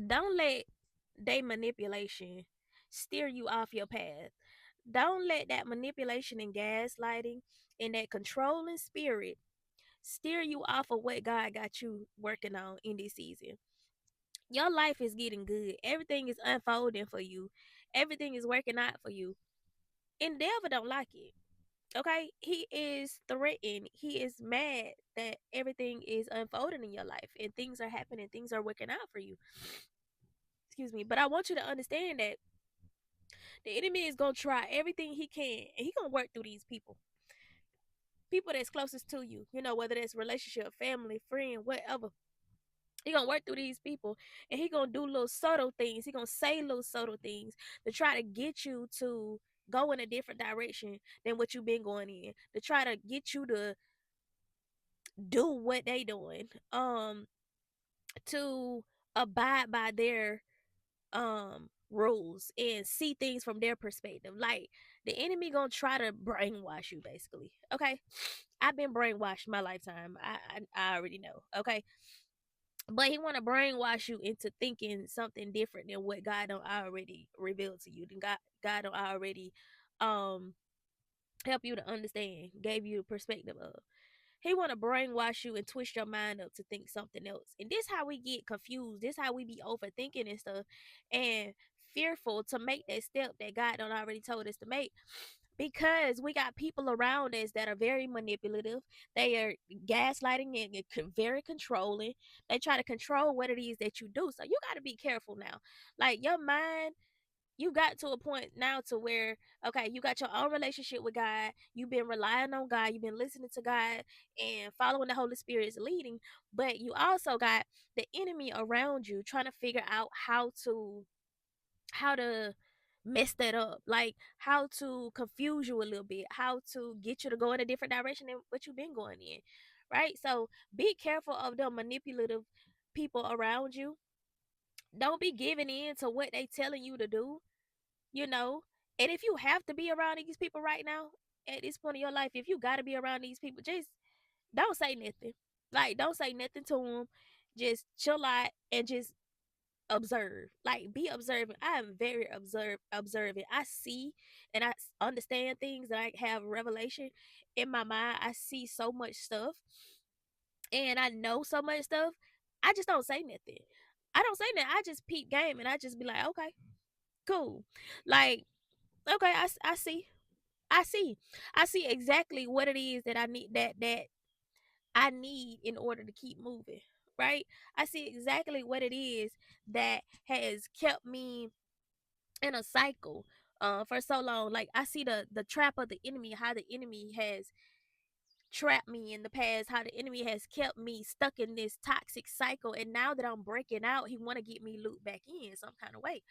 Don't let they manipulation steer you off your path. Don't let that manipulation and gaslighting and that controlling spirit steer you off of what God got you working on in this season. Your life is getting good. Everything is unfolding for you. Everything is working out for you. And the devil don't like it. Okay? He is threatened. He is mad that everything is unfolding in your life and things are happening, things are working out for you. Excuse me. But I want you to understand that the enemy is gonna try everything he can, and he gonna work through these people. People that's closest to you, whether that's relationship, family, friend, whatever. He gonna work through these people, and he gonna do little subtle things. He gonna say little subtle things to try to get you to go in a different direction than what you've been going in. To try to get you to do what they doing. To abide by their rules and see things from their perspective. Like the enemy gonna try to brainwash you, basically. Okay, I've been brainwashed my lifetime. I already know. Okay, but he want to brainwash you into thinking something different than what God don't already revealed to you. Then God don't already um help you to understand, gave you a perspective of. He want to brainwash you and twist your mind up to think something else. And this how we get confused. This how we be overthinking and stuff and fearful to make that step that God don't already told us to make. Because we got people around us that are very manipulative. They are gaslighting and very controlling. They try to control what it is that you do. So you got to be careful now. Like your mind, you got to a point now to where, okay, you got your own relationship with God. You've been relying on God. You've been listening to God and following the Holy Spirit's leading. But you also got the enemy around you trying to figure out how to mess that up, like how to confuse you a little bit, how to get you to go in a different direction than what you've been going in, right? So be careful of the manipulative people around you. Don't be giving in to what they telling you to do, you know. And if you have to be around these people right now at this point in your life, if you got to be around these people, just don't say nothing. Like don't say nothing to them. Just chill out and just observe. Like be observant. I am very observant. I see and understand things, and I have revelation in my mind. I see so much stuff and I know so much stuff. I just don't say nothing. I don't say nothing. I just peep game and I just be like, okay, cool. Like, okay, I see. I see. I see exactly what it is that I need, that I need in order to keep moving. Right? I see exactly what it is that has kept me in a cycle for so long. Like I see the trap of the enemy, how the enemy has trapped me in the past, how the enemy has kept me stuck in this toxic cycle, and now that I'm breaking out, he want to get me looped back in some kind of way.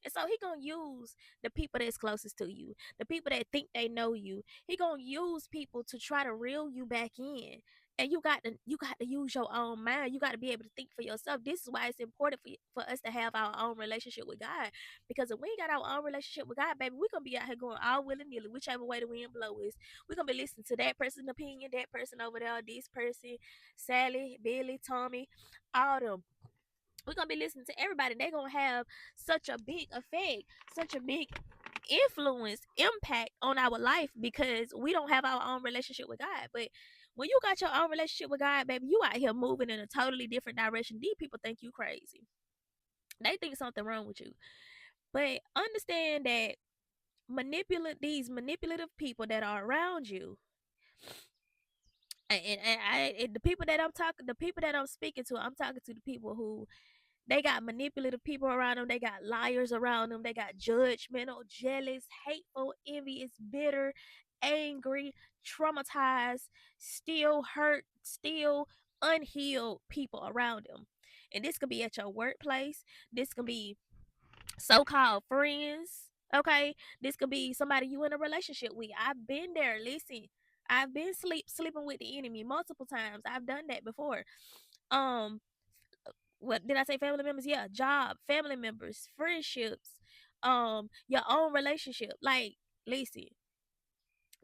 And so he gonna use the people that's closest to you, the people that think they know you. He gonna use people to try to reel you back in. And you got to use your own mind. You got to be able to think for yourself. This is why it's important for us to have our own relationship with God. Because if we ain't got our own relationship with God, baby, we're gonna be out here going all willy nilly, whichever way the wind blow is. We're gonna be listening to that person's opinion, that person over there, this person, Sally, Billy, Tommy, all them. We're gonna be listening to everybody. They're gonna have such a big effect, such a big influence, impact on our life because we don't have our own relationship with God. But when you got your own relationship with God, baby, you out here moving in a totally different direction. These people think you crazy. They think something wrong with you. But understand that these manipulative people that are around you, the people that the people that I'm speaking to, I'm talking to the people who they got manipulative people around them, they got liars around them, they got judgmental, jealous, hateful, envious, bitter, angry, traumatized, still hurt, still unhealed people around them. And this could be at your workplace. This could be so-called friends. Okay, this could be somebody you in a relationship with. I've been there. Listen, I've been sleeping with the enemy multiple times. I've done that before. Um, what did I say? Family members? Yeah, job, family members, friendships, your own relationship. Like, listen,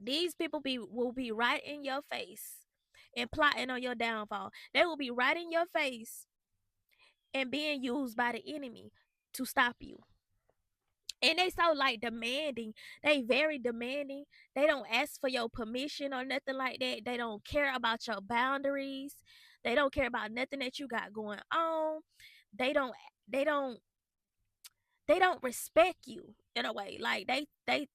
these people will be right in your face and plotting on your downfall. They will be right in your face and being used by the enemy to stop you. And they so like demanding. They very demanding. They don't ask for your permission or nothing like that. They don't care about your boundaries. They don't care about nothing that you got going on. They don't they don't they don't respect you in a way. Like they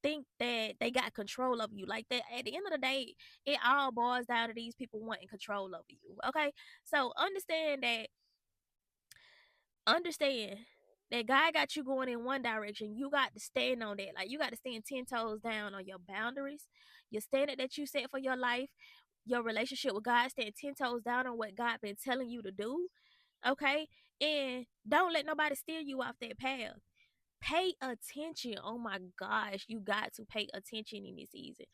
think that they got control of you. Like that at the end of the day, it all boils down to these people wanting control over you. Okay? So understand that God got you going in one direction. You got to stand on that. Like you got to stand 10 toes down on your boundaries, your standard that you set for your life, your relationship with God. Stand 10 toes down on what God been telling you to do. Okay? And don't let nobody steer you off that path. Pay attention. Oh my gosh, you got to pay attention in this season.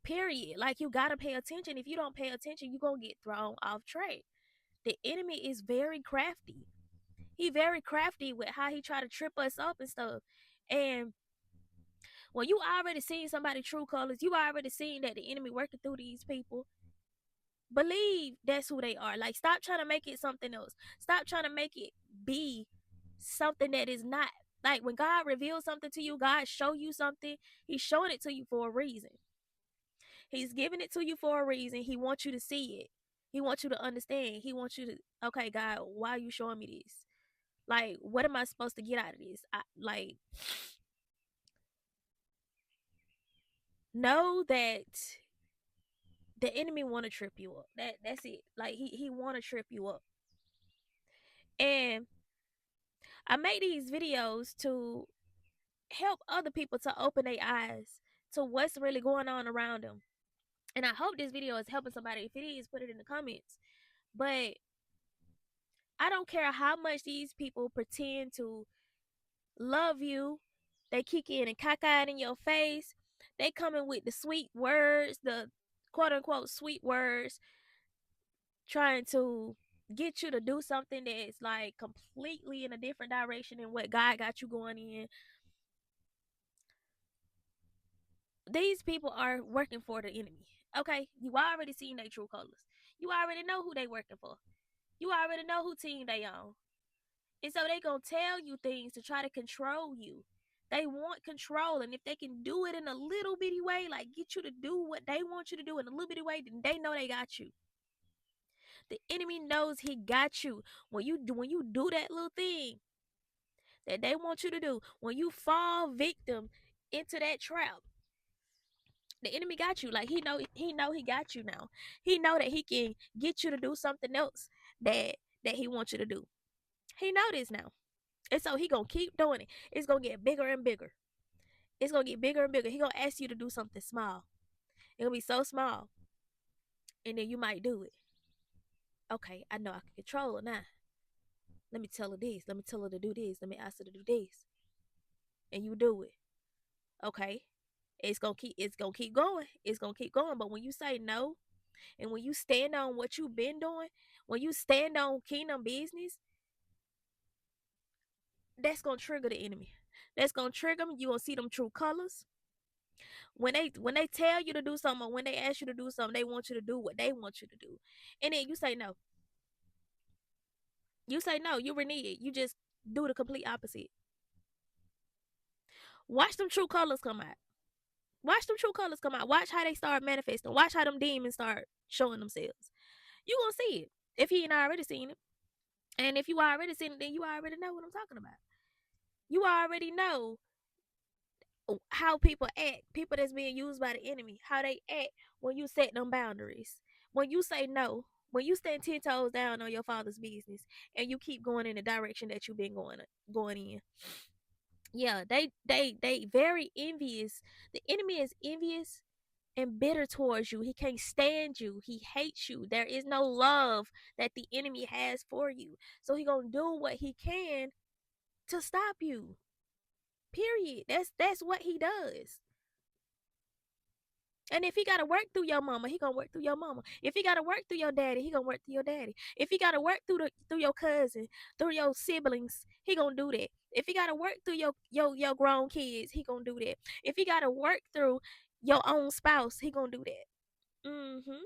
Period. Like you gotta pay attention. If you don't pay attention, you're gonna get thrown off track. The enemy is very crafty. He very crafty with how he try to trip us up and stuff. And when you already seen somebody true colors, you already seen that the enemy working through these people. Believe that's who they are. Like stop trying to make it something else. Stop trying to make it be something that is not. Like when God reveals something to you, God show you something, he's showing it to you for a reason. He's giving it to you for a reason. He wants you to see it. He wants you to understand. He wants you to, okay, God, why are you showing me this? Like, what am I supposed to get out of this? Like, know that the enemy want to trip you up. That's it. Like he want to trip you up. And I make these videos to help other people to open their eyes to what's really going on around them. And I hope this video is helping somebody. If it is, put it in the comments. But I don't care how much these people pretend to love you. They kick in and cockeyed in your face. They coming with the sweet words, the quote unquote sweet words, trying to get you to do something that's like completely in a different direction than what God got you going in. These people are working for the enemy. Okay, you already seen their true colors. You already know who they working for. You already know who team they on. And so they gonna tell you things to try to control you. They want control, and if they can do it in a little bitty way, like get you to do what they want you to do in a little bitty way, then they know they got you. The enemy knows he got you. When you do that little thing that they want you to do, when you fall victim into that trap, the enemy got you. Like he know he got you now. He know that he can get you to do something else that he wants you to do. He know this now. And so he gonna keep doing it. It's gonna get bigger and bigger. It's gonna get bigger and bigger. He gonna ask you to do something small. It'll be so small. And then you might do it. Okay, I know I can control her now. Let me tell her this. Let me tell her to do this. Let me ask her to do this. And you do it. Okay. It's gonna keep going. It's gonna keep going. But when you say no, and when you stand on what you've been doing, when you stand on kingdom business, that's gonna trigger the enemy. That's gonna trigger them. You gonna see them true colors. When they tell you to do something, or when they ask you to do something, they want you to do what they want you to do. And then you say no. You say no, you renege. You just do the complete opposite. Watch them true colors come out. Watch them true colors come out. Watch how they start manifesting. Watch how them demons start showing themselves. You gonna see it if you ain't already seen it. And if you already seen it, then you already know what I'm talking about. You already know how people act, people that's being used by the enemy, how they act when you set them boundaries. When you say no, when you stand 10 toes down on your father's business and you keep going in the direction that you've been going in. Yeah, they very envious. The enemy is envious and bitter towards you. He can't stand you. He hates you. There is no love that the enemy has for you. So he gonna do what he can to stop you. Period. That's what he does. And if he gotta work through your mama, he gonna work through your mama. If he gotta work through your daddy, he gonna work through your daddy. If he gotta work through your cousin, through your siblings, he gonna do that. If he gotta work through your grown kids, he gonna do that. If he gotta work through your own spouse, he gonna do that. Mm-hmm.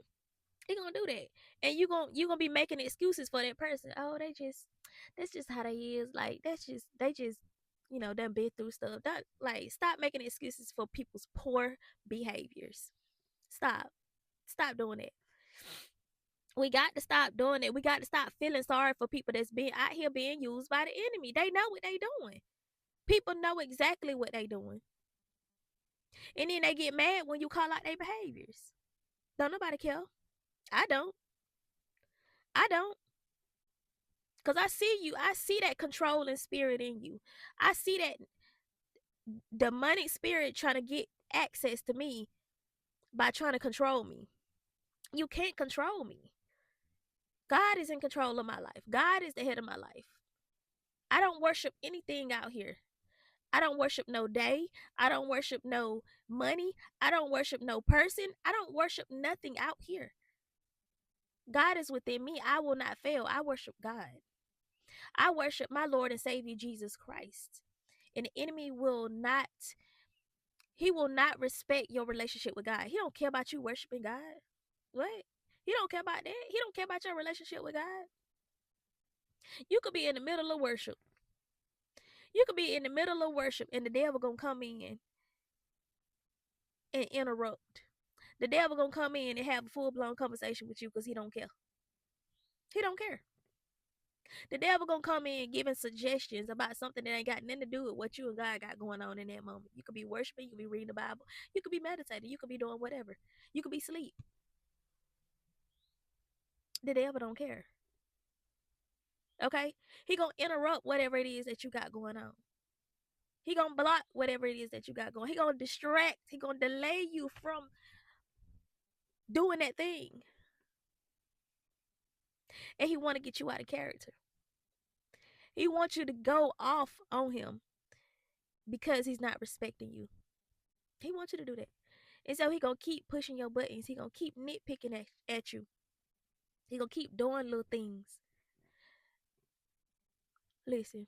He gonna do that, and you gonna be making excuses for that person. Oh, that's just how they is. Like they just done been through stuff. That like stop making excuses for people's poor behaviors. Stop, stop doing it. We got to stop doing it. We got to stop feeling sorry for people that's being out here being used by the enemy. They know what they doing. People know exactly what they doing, and then they get mad when you call out their behaviors. Don't nobody care. I don't. I don't. Because I see you. I see that controlling spirit in you. I see that demonic spirit trying to get access to me by trying to control me. You can't control me. God is in control of my life. God is the head of my life. I don't worship anything out here. I don't worship no day. I don't worship no money. I don't worship no person. I don't worship nothing out here. God is within me. I will not fail. I worship God. I worship my Lord and Savior Jesus Christ. And the enemy will not, he will not respect your relationship with God. He don't care about you worshiping God. What? He don't care about that. He don't care about your relationship with God. You could be in the middle of worship. You could be in the middle of worship and the devil gonna come in and interrupt. The devil gonna come in and have a full-blown conversation with you because he don't care. He don't care. The devil gonna come in giving suggestions about something that ain't got nothing to do with what you and God got going on in that moment. You could be worshiping, you could be reading the Bible, you could be meditating, you could be doing whatever. You could be asleep. The devil don't care. Okay? He gonna interrupt whatever it is that you got going on. He gonna block whatever it is that you got going. He gonna distract. He gonna delay you from doing that thing. And he wanna get you out of character. He wants you to go off on him because he's not respecting you. He wants you to do that. And so he gonna keep pushing your buttons. He gonna keep nitpicking at you. He gonna keep doing little things. Listen,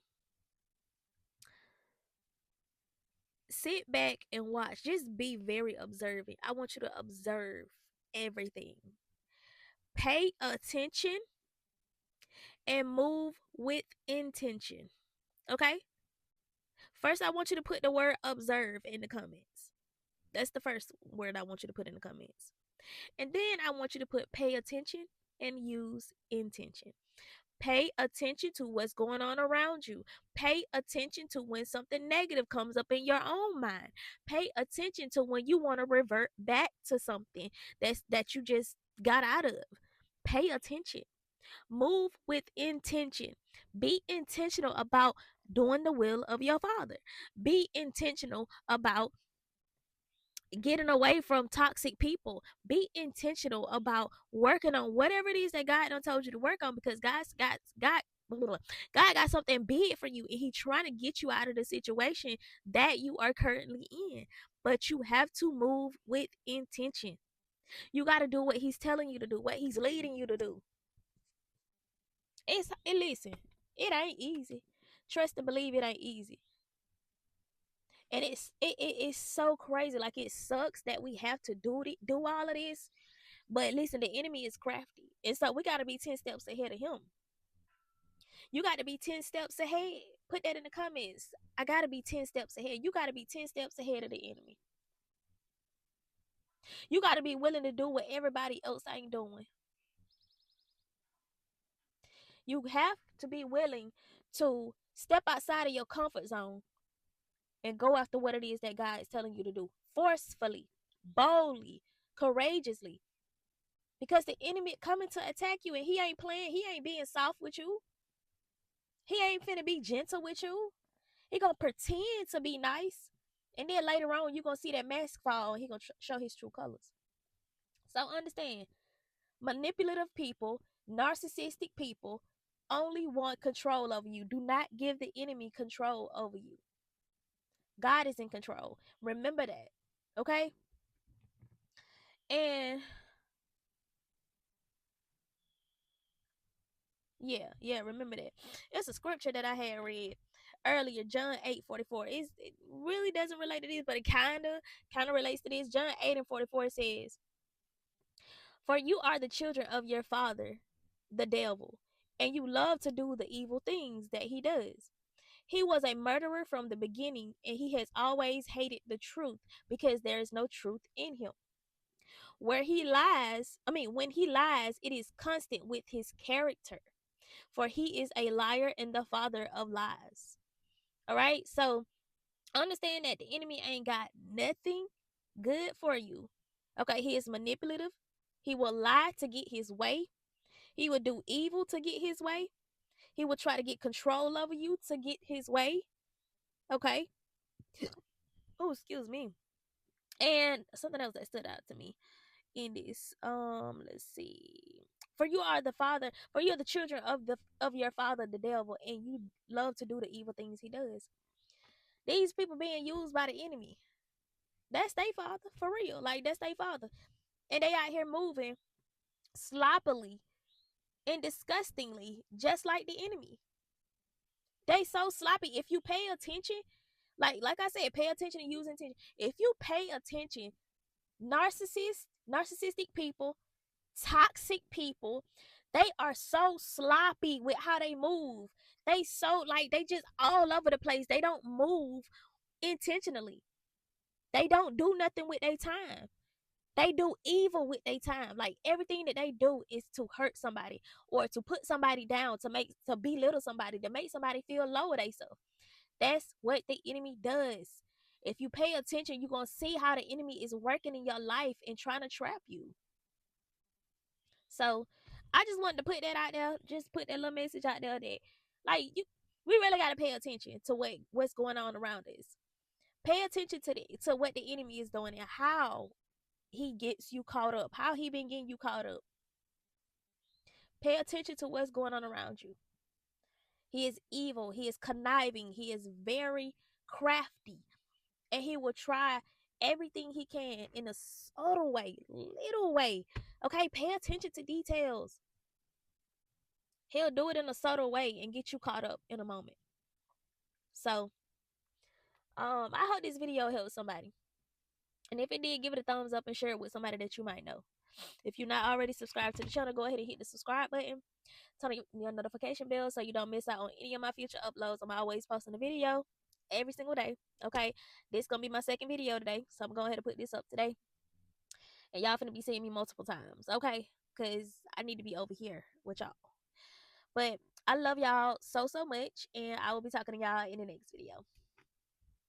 sit back and watch. Just be very observant. I want you to observe everything. Pay attention and move with intention. Okay? First, I want you to put the word observe in the comments. That's the first word I want you to put in the comments. And then I want you to put pay attention and use intention. Pay attention to what's going on around you. Pay attention to when something negative comes up in your own mind. Pay attention to when you want to revert back to something that you just got out of. Pay attention. Move with intention. Be intentional about doing the will of your Father. Be intentional about getting away from toxic people. Be intentional about working on whatever it is that God done told you to work on, because God got something big for you, and He trying to get you out of the situation that you are currently in. But you have to move with intention. You got to do what He's telling you to do, what He's leading you to do. Listen, it ain't easy. Trust and believe it ain't easy. And it's so crazy. Like, it sucks that we have to do all of this. But listen, the enemy is crafty. And so we got to be 10 steps ahead of him. You got to be 10 steps ahead. Put that in the comments. I got to be 10 steps ahead. You got to be 10 steps ahead of the enemy. You got to be willing to do what everybody else ain't doing. You have to be willing to step outside of your comfort zone and go after what it is that God is telling you to do, forcefully, boldly, courageously. Because the enemy coming to attack you, and he ain't playing. He ain't being soft with you. He ain't finna be gentle with you. He gonna pretend to be nice, and then later on you gonna see that mask fall, and he gonna show his true colors. So understand, manipulative people, narcissistic people only want control over you. Do not give the enemy control over you. God is in control. Remember that. Okay? And yeah, remember that. It's a scripture that I had read earlier, John 8:44. It really doesn't relate to this, but it kinda relates to this. John 8:44 says, For you are the children of your father, the devil, and you love to do the evil things that he does. He was a murderer from the beginning, and he has always hated the truth because there is no truth in him. When he lies, it is constant with his character, for he is a liar and the father of lies. All right, so understand that the enemy ain't got nothing good for you. Okay, he is manipulative. He will lie to get his way. He will do evil to get his way. He will try to get control over you to get his way. Okay. Oh, excuse me. And something else that stood out to me in this. Let's see. For you are the children of your father, the devil, and you love to do the evil things he does. These people being used by the enemy. That's their father, for real. Like that's their father. And they out here moving sloppily and disgustingly, just like the enemy. They so sloppy. If you pay attention, like I said, pay attention and use attention. If you pay attention, narcissistic people, toxic people, they are so sloppy with how they move. They so like they just all over the place. They don't move intentionally. They don't do nothing with their time. They do evil with their time. Like everything that they do is to hurt somebody or to put somebody down, to belittle somebody, to make somebody feel low of themselves. That's what the enemy does. If you pay attention, you're gonna see how the enemy is working in your life and trying to trap you. So I just wanted to put that out there, just put that little message out there that like we really gotta pay attention to what's going on around us. Pay attention to what the enemy is doing and how he gets you caught up, how he been getting you caught up. Pay attention to what's going on around you. He is evil, he is conniving, he is very crafty, and he will try everything he can in a subtle way, little way. Okay, pay attention to details. He'll do it in a subtle way and get you caught up in a moment. So, I hope this video helps somebody. And if it did, give it a thumbs up and share it with somebody that you might know. If you're not already subscribed to the channel, go ahead and hit the subscribe button. Turn on your notification bell so you don't miss out on any of my future uploads. I'm always posting a video every single day. Okay, this gonna be my second video today, so I'm going ahead and put this up today. And y'all finna be seeing me multiple times, okay? Because I need to be over here with y'all. But I love y'all so much, and I will be talking to y'all in the next video.